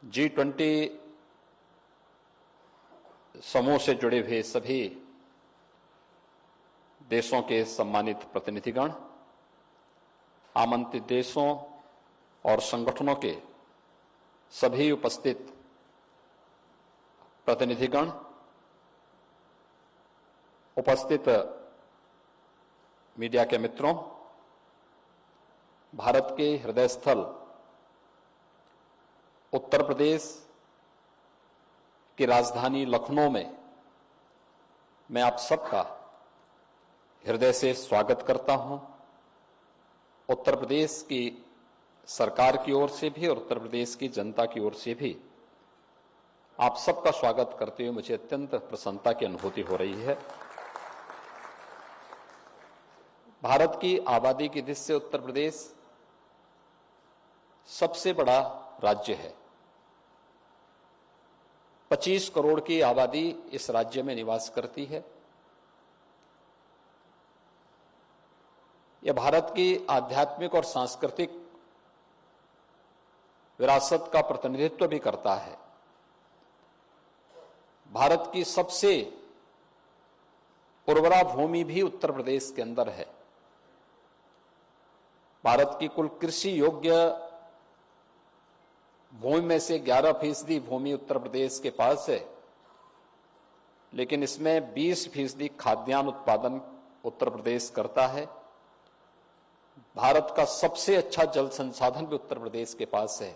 G20 समूह से जुड़े हुए सभी देशों के सम्मानित प्रतिनिधिगण, आमंत्रित देशों और संगठनों के सभी उपस्थित प्रतिनिधिगण, उपस्थित मीडिया के मित्रों, भारत के हृदय स्थल उत्तर प्रदेश की राजधानी लखनऊ में मैं आप सबका हृदय से स्वागत करता हूं। उत्तर प्रदेश की सरकार की ओर से भी और उत्तर प्रदेश की जनता की ओर से भी आप सबका स्वागत करते हुए मुझे अत्यंत प्रसन्नता की अनुभूति हो रही है। भारत की आबादी की दृष्टि से उत्तर प्रदेश सबसे बड़ा राज्य है। 25 करोड़ की आबादी इस राज्य में निवास करती है। यह भारत की आध्यात्मिक और सांस्कृतिक विरासत का प्रतिनिधित्व भी करता है। भारत की सबसे उर्वरा भूमि भी उत्तर प्रदेश के अंदर है। भारत की कुल कृषि योग्य भूमि में से 11% भूमि उत्तर प्रदेश के पास है, लेकिन इसमें 20% खाद्यान्न उत्पादन उत्तर प्रदेश करता है। भारत का सबसे अच्छा जल संसाधन भी उत्तर प्रदेश के पास है।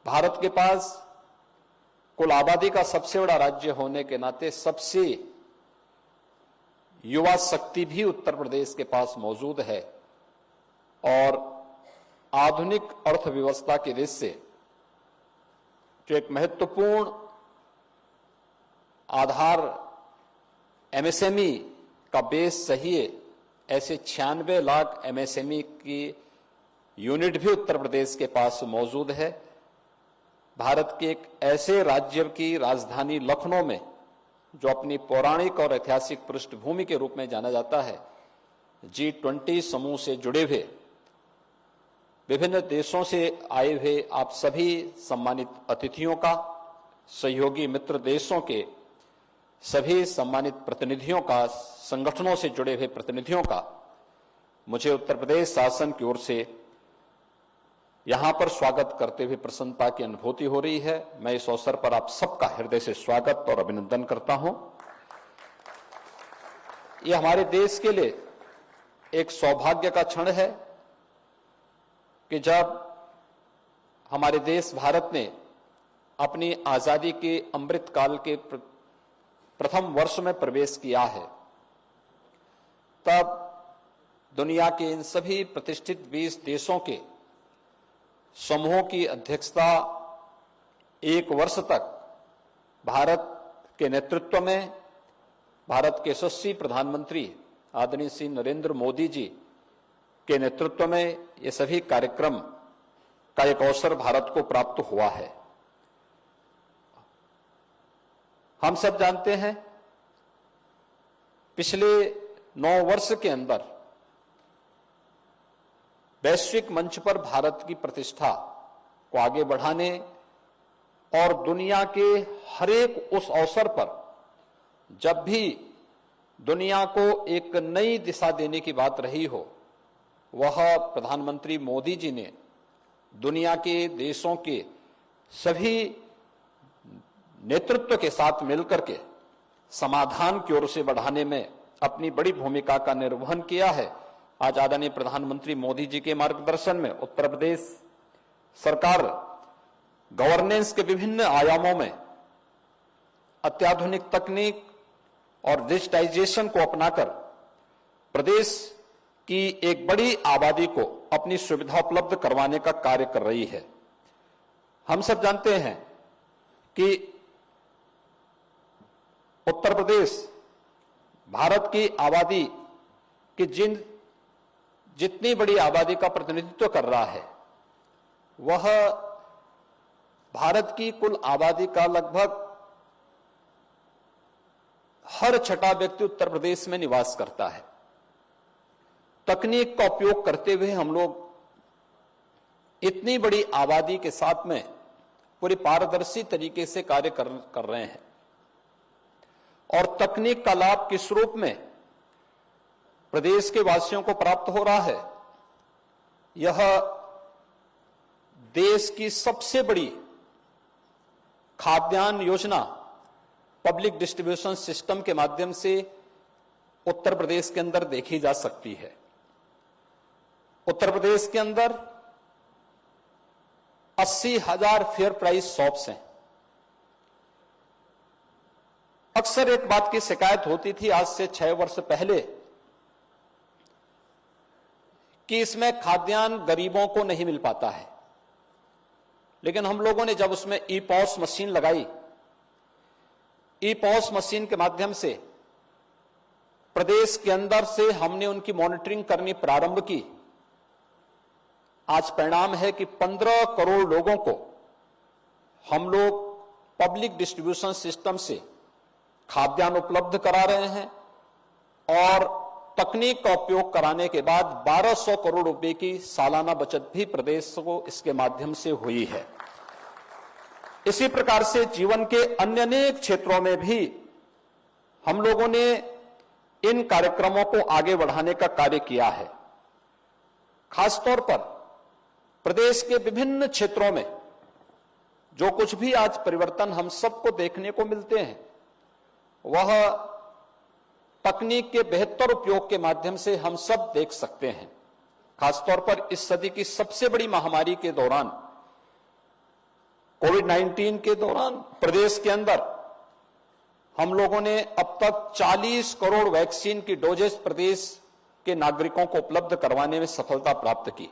भारत के पास कुल आबादी का सबसे बड़ा राज्य होने के नाते सबसे युवा शक्ति भी उत्तर प्रदेश के पास मौजूद है और आधुनिक अर्थव्यवस्था की दृष्टि से जो एक महत्वपूर्ण आधार एमएसएमई का बेस चाहिए, ऐसे 96 लाख एमएसएमई की यूनिट भी उत्तर प्रदेश के पास मौजूद है। भारत के एक ऐसे राज्य की राजधानी लखनऊ में, जो अपनी पौराणिक और ऐतिहासिक पृष्ठभूमि के रूप में जाना जाता है, G20 समूह से जुड़े हुए विभिन्न देशों से आए हुए आप सभी सम्मानित अतिथियों का, सहयोगी मित्र देशों के सभी सम्मानित प्रतिनिधियों का, संगठनों से जुड़े हुए प्रतिनिधियों का मुझे उत्तर प्रदेश शासन की ओर से यहां पर स्वागत करते हुए प्रसन्नता की अनुभूति हो रही है। मैं इस अवसर पर आप सबका हृदय से स्वागत और अभिनंदन करता हूं। यह हमारे देश के लिए एक सौभाग्य का क्षण है कि जब हमारे देश भारत ने अपनी आजादी के अमृत काल के प्रथम वर्ष में प्रवेश किया है, तब दुनिया के इन सभी प्रतिष्ठित 20 देशों के समूहों की अध्यक्षता एक वर्ष तक भारत के नेतृत्व में भारत के यशस्वी प्रधानमंत्री आदरणीय श्री नरेंद्र मोदी जी के नेतृत्व में ये सभी कार्यक्रम का एक अवसर भारत को प्राप्त हुआ है। हम सब जानते हैं, पिछले 9 वर्ष के अंदर वैश्विक मंच पर भारत की प्रतिष्ठा को आगे बढ़ाने और दुनिया के हर एक उस अवसर पर जब भी दुनिया को एक नई दिशा देने की बात रही हो, वह प्रधानमंत्री मोदी जी ने दुनिया के देशों के सभी नेतृत्व के साथ मिलकर के समाधान की ओर से बढ़ाने में अपनी बड़ी भूमिका का निर्वहन किया है। आज आदरणीय प्रधानमंत्री मोदी जी के मार्गदर्शन में उत्तर प्रदेश सरकार गवर्नेंस के विभिन्न आयामों में अत्याधुनिक तकनीक और डिजिटाइजेशन को अपनाकर प्रदेश की एक बड़ी आबादी को अपनी सुविधा उपलब्ध करवाने का कार्य कर रही है। हम सब जानते हैं कि उत्तर प्रदेश भारत की आबादी की जितनी बड़ी आबादी का प्रतिनिधित्व कर रहा है, वह भारत की कुल आबादी का लगभग हर छठा व्यक्ति उत्तर प्रदेश में निवास करता है। तकनीक का उपयोग करते हुए हम लोग इतनी बड़ी आबादी के साथ में पूरी पारदर्शी तरीके से कार्य कर रहे हैं और तकनीक का लाभ किस रूप में प्रदेश के वासियों को प्राप्त हो रहा है, यह देश की सबसे बड़ी खाद्यान्न योजना पब्लिक डिस्ट्रीब्यूशन सिस्टम के माध्यम से उत्तर प्रदेश के अंदर देखी जा सकती है। उत्तर प्रदेश के अंदर 80,000 फेयर प्राइस शॉप्स हैं। अक्सर एक बात की शिकायत होती थी आज से 6 वर्ष पहले कि इसमें खाद्यान्न गरीबों को नहीं मिल पाता है, लेकिन हम लोगों ने जब उसमें ई पॉस मशीन लगाई, ई पॉस मशीन के माध्यम से प्रदेश के अंदर से हमने उनकी मॉनिटरिंग करनी प्रारंभ की। आज परिणाम है कि 15 करोड़ लोगों को हम लोग पब्लिक डिस्ट्रीब्यूशन सिस्टम से खाद्यान्न उपलब्ध करा रहे हैं और तकनीक का उपयोग कराने के बाद 1200 करोड़ रुपए की सालाना बचत भी प्रदेश को इसके माध्यम से हुई है। इसी प्रकार से जीवन के अन्य अनेक क्षेत्रों में भी हम लोगों ने इन कार्यक्रमों को आगे बढ़ाने का कार्य किया है। खासतौर पर प्रदेश के विभिन्न क्षेत्रों में जो कुछ भी आज परिवर्तन हम सबको देखने को मिलते हैं, वह तकनीक के बेहतर उपयोग के माध्यम से हम सब देख सकते हैं। खासतौर पर इस सदी की सबसे बड़ी महामारी के दौरान, कोविड-19 के दौरान प्रदेश के अंदर हम लोगों ने अब तक 40 करोड़ वैक्सीन की डोजेस प्रदेश के नागरिकों को उपलब्ध करवाने में सफलता प्राप्त की।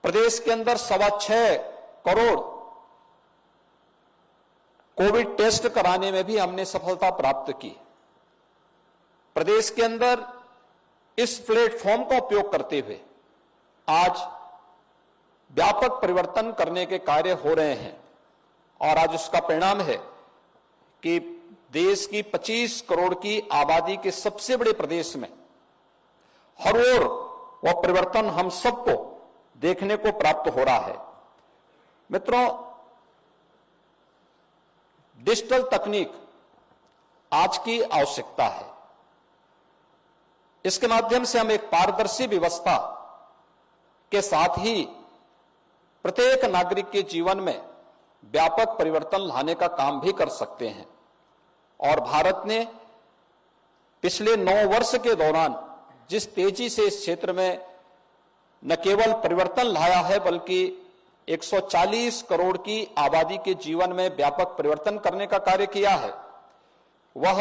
प्रदेश के अंदर 6.25 करोड़ कोविड टेस्ट कराने में भी हमने सफलता प्राप्त की। प्रदेश के अंदर इस प्लेटफॉर्म का उपयोग करते हुए आज व्यापक परिवर्तन करने के कार्य हो रहे हैं और आज उसका परिणाम है कि देश की 25 करोड़ की आबादी के सबसे बड़े प्रदेश में हर ओर वह परिवर्तन हम सबको देखने को प्राप्त हो रहा है। मित्रों, डिजिटल तकनीक आज की आवश्यकता है। इसके माध्यम से हम एक पारदर्शी व्यवस्था के साथ ही प्रत्येक नागरिक के जीवन में व्यापक परिवर्तन लाने का काम भी कर सकते हैं और भारत ने पिछले 9 वर्ष के दौरान जिस तेजी से इस क्षेत्र में न केवल परिवर्तन लाया है बल्कि 140 करोड़ की आबादी के जीवन में व्यापक परिवर्तन करने का कार्य किया है, वह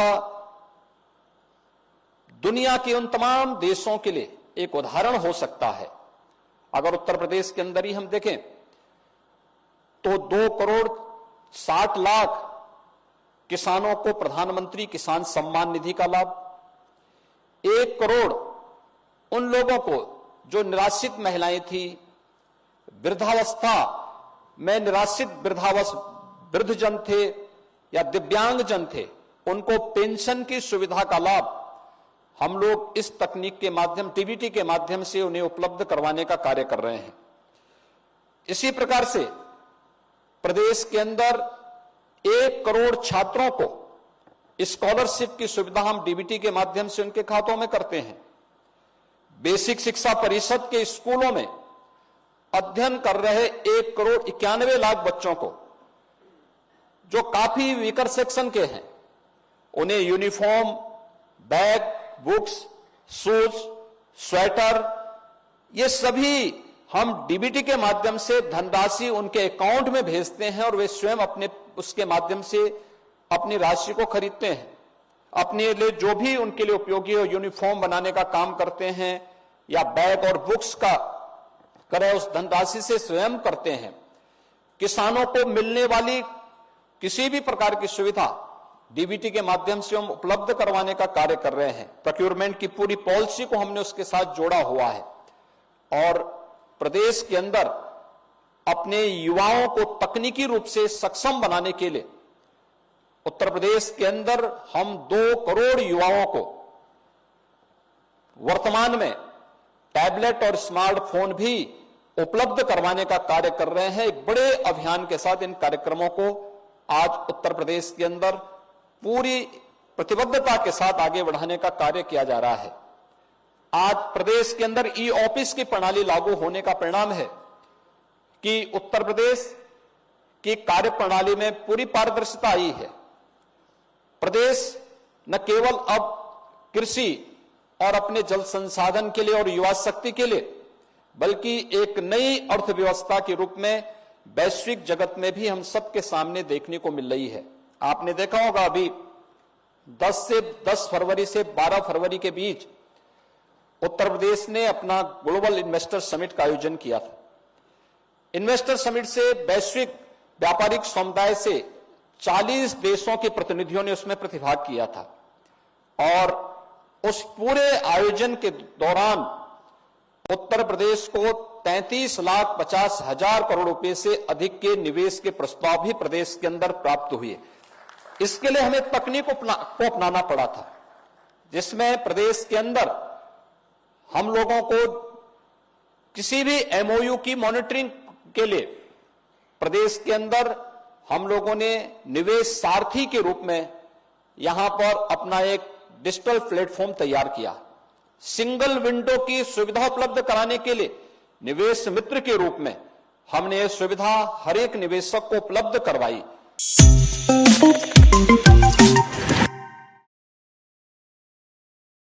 दुनिया के उन तमाम देशों के लिए एक उदाहरण हो सकता है। अगर उत्तर प्रदेश के अंदर ही हम देखें तो 2 करोड़ 60 लाख किसानों को प्रधानमंत्री किसान सम्मान निधि का लाभ, 1 करोड़ उन लोगों को जो निराश्रित महिलाएं थी, वृद्धावस्था में निराश्रित वृद्धजन थे या दिव्यांग जन थे, उनको पेंशन की सुविधा का लाभ हम लोग इस तकनीक के माध्यम डीबीटी के माध्यम से उन्हें उपलब्ध करवाने का कार्य कर रहे हैं। इसी प्रकार से प्रदेश के अंदर 1 करोड़ छात्रों को स्कॉलरशिप की सुविधा हम डीबीटी के माध्यम से उनके खातों में करते हैं। बेसिक शिक्षा परिषद के स्कूलों में अध्ययन कर रहे 1 करोड़ 91 लाख बच्चों को, जो काफी वीकर सेक्शन के हैं, उन्हें uniform, bag, books, shoes, sweater, ये सभी हम डीबीटी के माध्यम से धनराशि उनके अकाउंट में भेजते हैं और वे स्वयं अपने उसके माध्यम से अपनी राशि को खरीदते हैं। अपने लिए जो भी उनके लिए उपयोगी हो, यूनिफॉर्म बनाने का काम करते हैं या बैग और बुक्स का क्रय उस धनराशि से स्वयं करते हैं। किसानों को मिलने वाली किसी भी प्रकार की सुविधा डीबीटी के माध्यम से हम उपलब्ध करवाने का कार्य कर रहे हैं। प्रोक्योरमेंट की पूरी पॉलिसी को हमने उसके साथ जोड़ा हुआ है और प्रदेश के अंदर अपने युवाओं को तकनीकी रूप से सक्षम बनाने के लिए उत्तर प्रदेश के अंदर हम 2 करोड़ युवाओं को वर्तमान में टैबलेट और स्मार्टफोन भी उपलब्ध करवाने का कार्य कर रहे हैं। एक बड़े अभियान के साथ इन कार्यक्रमों को आज उत्तर प्रदेश के अंदर पूरी प्रतिबद्धता के साथ आगे बढ़ाने का कार्य किया जा रहा है। आज प्रदेश के अंदर ई ऑफिस की प्रणाली लागू होने का परिणाम है कि उत्तर प्रदेश की कार्य प्रणाली में पूरी पारदर्शिता आई है। प्रदेश न केवल अब कृषि और अपने जल संसाधन के लिए और युवा शक्ति के लिए, बल्कि एक नई अर्थव्यवस्था के रूप में वैश्विक जगत में भी हम सबके सामने देखने को मिल रही है। आपने देखा होगा अभी 10 फरवरी से 12 फरवरी के बीच उत्तर प्रदेश ने अपना ग्लोबल इन्वेस्टर समिट का आयोजन किया था। इन्वेस्टर समिट से वैश्विक व्यापारिक समुदाय से 40 देशों के प्रतिनिधियों ने उसमें प्रतिभाग किया था और उस पूरे आयोजन के दौरान उत्तर प्रदेश को 33,50,000 करोड़ रुपए से अधिक के निवेश के प्रस्ताव भी प्रदेश के अंदर प्राप्त हुए। इसके लिए हमें तकनीक को अपनाना पड़ा था, जिसमें प्रदेश के अंदर हम लोगों को किसी भी एमओयू की मॉनिटरिंग के लिए प्रदेश के अंदर हम लोगों ने निवेश सारथी के रूप में यहां पर अपना एक डिजिटल प्लेटफॉर्म तैयार किया। सिंगल विंडो की सुविधा उपलब्ध कराने के लिए निवेश मित्र के रूप में हमने यह सुविधा हर एक निवेशक को उपलब्ध करवाई।